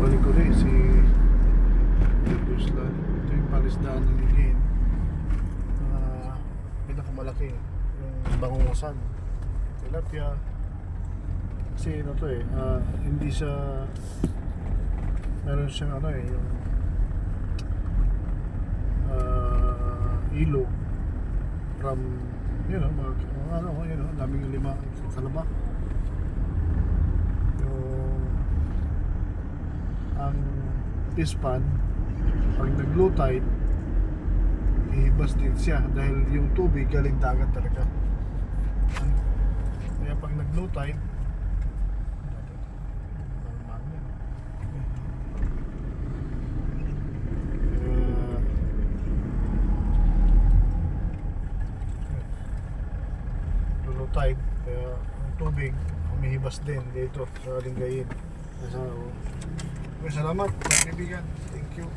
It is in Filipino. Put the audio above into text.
balik ko rin si Guslan. Ito yung palisdaan ng Higin. Pinakamalaki yung bangungosan, tilapia. Kasi ano to hindi siya, meron siyang ano yung ilog from mga daming lima sa kalaba. Yung ang fish pan pag nag-low tide ihibas din siya dahil yung tubig galing dagat talaga. Kaya pag nag-low tide tide, kaya ang tubig humihibas din dito sa Lingayen. Salamat mga kaibigan, thank you.